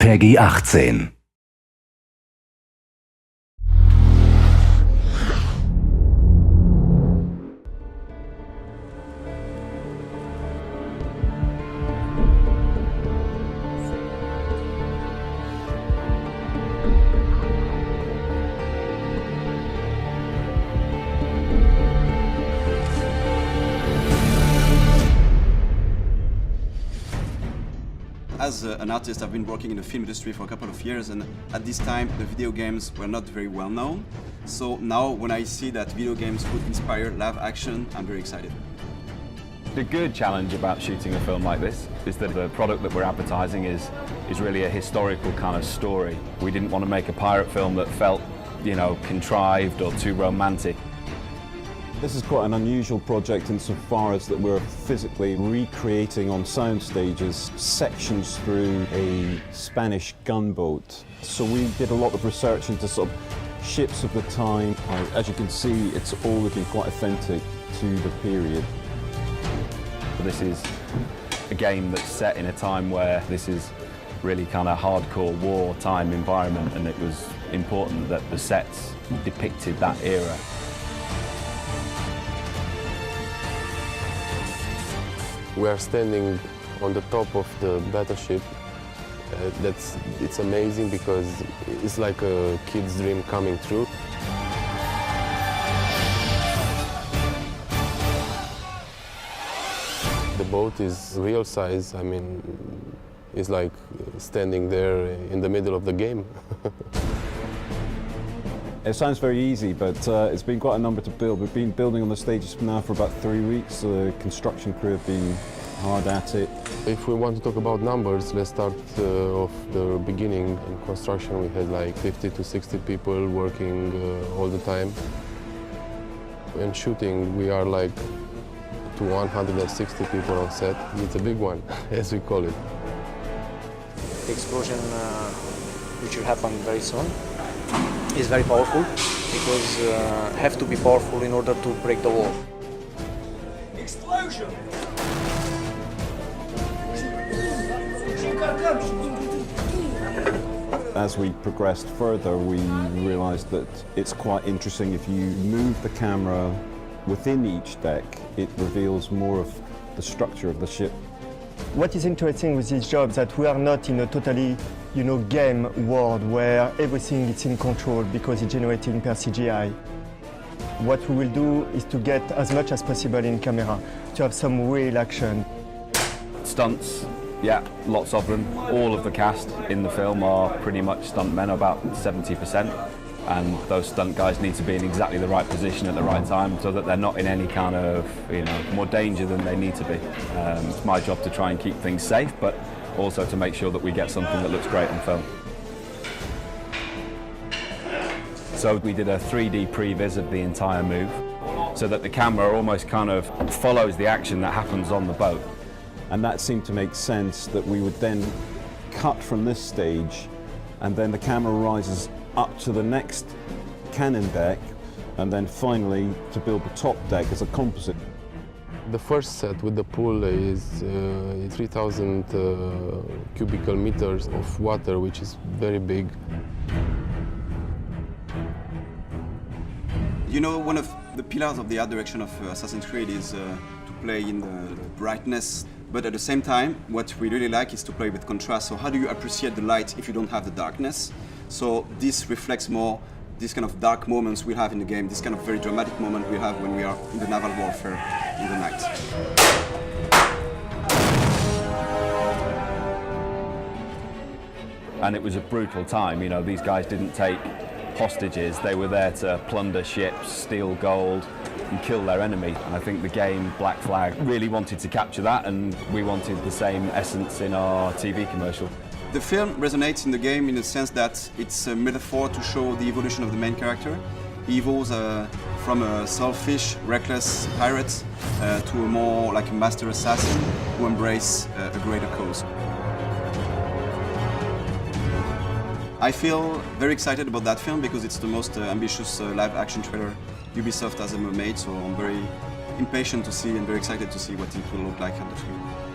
Peggy 18. As an artist, I've been working in the film industry for a couple of years, and at this time the video games were not very well known. So now when I see that video games could inspire live action, I'm very excited. The good challenge about shooting a film like this is that the product that we're advertising is really a historical kind of story. We didn't want to make a pirate film that felt, contrived or too romantic. This is quite an unusual project insofar as that we're physically recreating on sound stages sections through a Spanish gunboat. So we did a lot of research into sort of ships of the time. As you can see, it's all looking quite authentic to the period. This is a game that's set in a time where this is really kind of hardcore wartime environment, and it was important that the sets depicted that era. We are standing on the top of the battleship. It's amazing because it's like a kid's dream coming true. The boat is real size. I mean, it's like standing there in the middle of the game. It sounds very easy, but it's been quite a number to build. We've been building on the stages now for about 3 weeks. The construction crew have been hard at it. If we want to talk about numbers, let's start off the beginning. In construction, we had like 50 to 60 people working all the time. In shooting, we are like to 160 people on set. It's a big one, as we call it. The explosion, which will happen very soon, is very powerful because have to be powerful in order to break the wall. Explosion! As we progressed further, we realized that it's quite interesting if you move the camera within each deck, it reveals more of the structure of the ship. What is interesting with this job is that we are not in a totally, game world where everything is in control because it's generated per CGI. What we will do is to get as much as possible in camera, to have some real action. Stunts, yeah, lots of them. All of the cast in the film are pretty much stuntmen, about 70%. And those stunt guys need to be in exactly the right position at the right time so that they're not in any kind of, more danger than they need to be. It's my job to try and keep things safe, but also to make sure that we get something that looks great on film. So we did a 3D previs of the entire move so that the camera almost kind of follows the action that happens on the boat. And that seemed to make sense that we would then cut from this stage and then the camera rises up to the next cannon deck and then finally to build the top deck as a composite. The first set with the pool is 3,000 cubical meters of water, which is very big. One of the pillars of the art direction of Assassin's Creed is to play in the brightness, but at the same time, what we really like is to play with contrast. So how do you appreciate the light if you don't have the darkness? So this reflects more this kind of dark moments we have in the game, this kind of very dramatic moment we have when we are in the naval warfare in the night. And it was a brutal time, these guys didn't take hostages, they were there to plunder ships, steal gold and kill their enemy. And I think the game Black Flag really wanted to capture that, and we wanted the same essence in our TV commercial. The film resonates in the game in the sense that it's a metaphor to show the evolution of the main character. He evolves from a selfish, reckless pirate to a more like a master assassin who embraces a greater cause. I feel very excited about that film because it's the most ambitious live-action trailer Ubisoft has ever made, so I'm very impatient to see and very excited to see what it will look like on the screen.